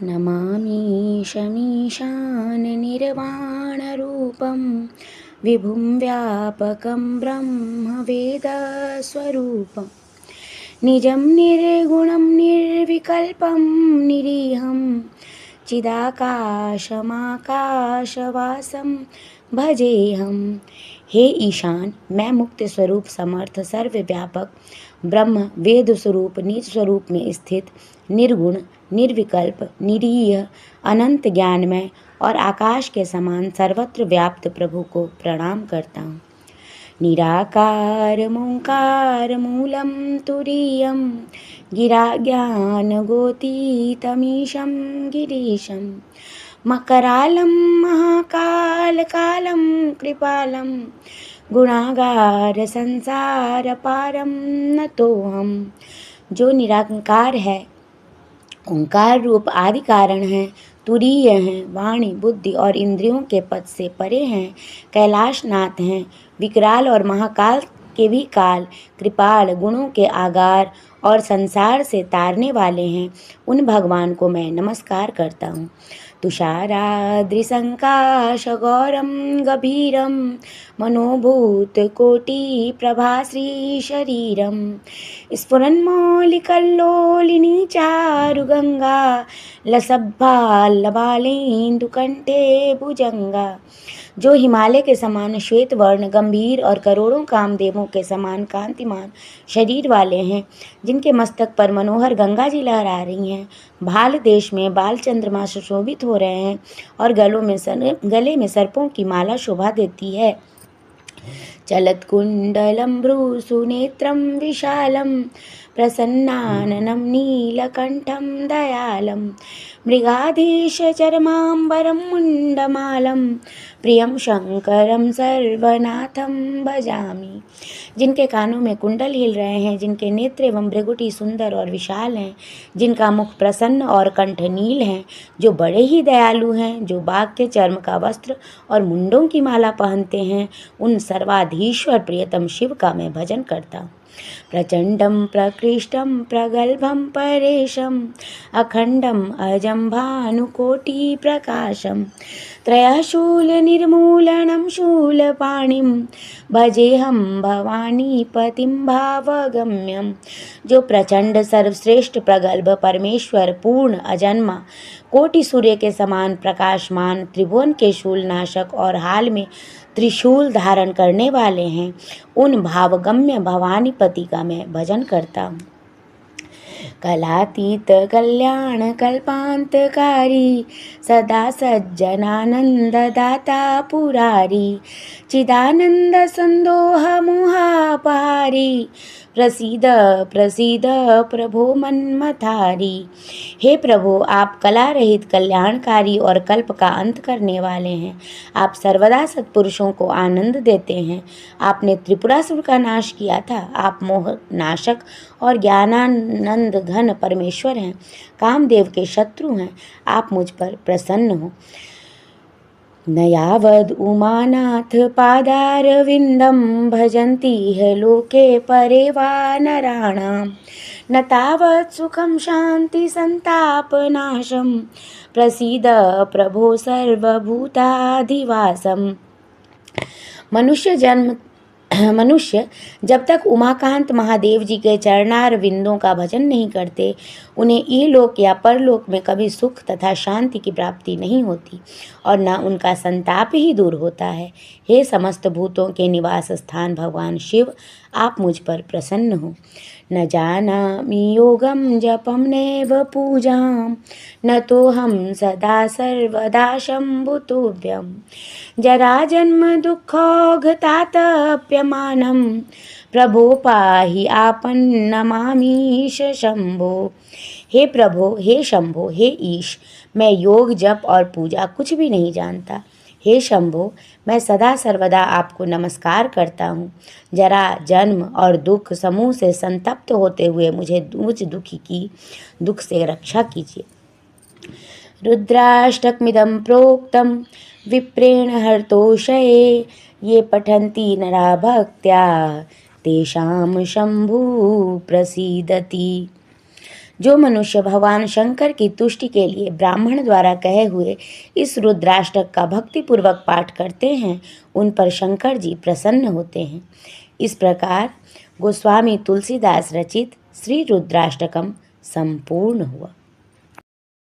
नमामि शमीशाननिर्वाणरूपं विभुं व्यापकं ब्रह्मवेदस्वरूपं निजं निर्गुणं निर्विकल्पं निरीहं चिदाकाशमाकाशवासं भजेऽहम्। हे ईशान, मैं मुक्त स्वरूप समर्थ सर्वव्यापक ब्रह्म वेद स्वरूप निज स्वरूप में स्थित निर्गुण निर्विकल्प निरीह अनंत ज्ञानमय और आकाश के समान सर्वत्र व्याप्त प्रभु को प्रणाम करता हूँ। निराकार मूलं तुरीयं गिरा ज्ञानगोतीतमीशं गिरीशं मकरालं महाकालकालं कृपालं गुणागार संसार पारम नतोऽहम्। जो निराकार है, ओंकार रूप आदि कारण है, तुरीय हैं, वाणी बुद्धि और इंद्रियों के पद से परे हैं, कैलाशनाथ हैं, विकराल और महाकाल के भी काल, कृपाल गुणों के आगार और संसार से तारने वाले हैं, उन भगवान को मैं नमस्कार करता हूँ। तुषाराद्रिसंकाशगौरं गभीरं मनोभूतकोटिप्रभाश्रीशरीरं स्फुरन्मौलिकल्लोलिनी चारुगंगा लसद्भाल्लबालेन्दुकण्ठे भुजंगा। जो हिमालय के समान श्वेत वर्ण गंभीर और करोड़ों कामदेवों के समान कांतिमान शरीर वाले हैं, जिनके मस्तक पर मनोहर गंगा जी लहरा रही हैं, भाल देश में बाल चंद्रमा सुशोभित हो रहे हैं और गले में सर्पों की माला शोभा देती है। चलत्कुण्डलं भ्रूसुनेत्रं विशालं प्रसन्नाननं नीलकण्ठं दयालं मृगाधीशचर्माम्बरं मुण्डमालं प्रियं शंकरं सर्वनाथं भजामि। जिनके कानों में कुंडल हिल रहे हैं, जिनके नेत्र एवं भृगुटी सुंदर और विशाल हैं, जिनका मुख प्रसन्न और कंठ नील हैं, जो बड़े ही दयालु हैं, जो बाघ के चर्म का वस्त्र और मुंडों की माला पहनते हैं, उन सर्वाधीश्वर प्रियतम शिव का मैं भजन करता हूँ। प्रचंडं प्रकृष्टं प्रगल्भं परेशं अखंडं अजं भानुकोटिप्रकाशं त्रयशूलनिर्मूलनं शूलपाणिं भजेऽहं भवानीपतिं भावगम्यं। जो प्रचंड सर्वश्रेष्ठ प्रगल्भ परमेश्वर पूर्ण अजन्मा कोटि सूर्य के समान प्रकाशमान त्रिभुवन के शूलनाशक और हाल में त्रिशूल धारण करने वाले हैं, उन भावगम्य भवानीपति का मैं भजन करता हूँ। कलातीत कल्याण कल्पांतकारी सदा सज्जनानंददाता पुरारी चिदानंद संदोह मोहापहारी प्रसीद प्रसीद प्रभो मन्मथारी। हे प्रभु, आप कला रहित कल्याणकारी और कल्प का अंत करने वाले हैं। आप सर्वदा सत्पुरुषों को आनंद देते हैं। आपने त्रिपुरासुर का नाश किया था। आप मोह नाशक और ज्ञानानंद घन परमेश्वर हैं, कामदेव के शत्रु हैं। आप मुझ पर प्रसन्न हो। न यावद उमानाथ पादारविंदं भजन्ति है लोके परे वा नराणां न तावत् सुखं शांति संतापनाशं प्रसीद प्रभो सर्वभूताधिवासम्। मनुष्य जब तक उमाकांत महादेव जी के चरणार विंदों का भजन नहीं करते, उन्हें इहलोक या परलोक में कभी सुख तथा शांति की प्राप्ति नहीं होती और न उनका संताप ही दूर होता है। हे समस्त भूतों के निवास स्थान भगवान शिव, आप मुझ पर प्रसन्न हो। न जानामि योगं जपं नैव पूजां न तोऽहं सदा सर्वदा शम्भुतुभ्यं जराजन्म दुःखौघतातप्यमानं प्रभो पाहि आपन्नमामीश शंभो। हे प्रभो, हे शंभो, हे ईश, मैं योग जप और पूजा कुछ भी नहीं जानता। हे शंभो, मैं सदा सर्वदा आपको नमस्कार करता हूँ। जरा जन्म और दुख समूह से संतप्त होते हुए मुझ दुखी की दुख से रक्षा कीजिए। रुद्राष्टकमिदं प्रोक्तं विप्रेण हर्तोषये ये पठन्ति नरा भक्त्या तेषां शंभु प्रसीदति। जो मनुष्य भगवान शंकर की तुष्टि के लिए ब्राह्मण द्वारा कहे हुए इस रुद्राष्टक का भक्तिपूर्वक पाठ करते हैं, उन पर शंकर जी प्रसन्न होते हैं। इस प्रकार गोस्वामी तुलसीदास रचित श्री रुद्राष्टकम संपूर्ण हुआ।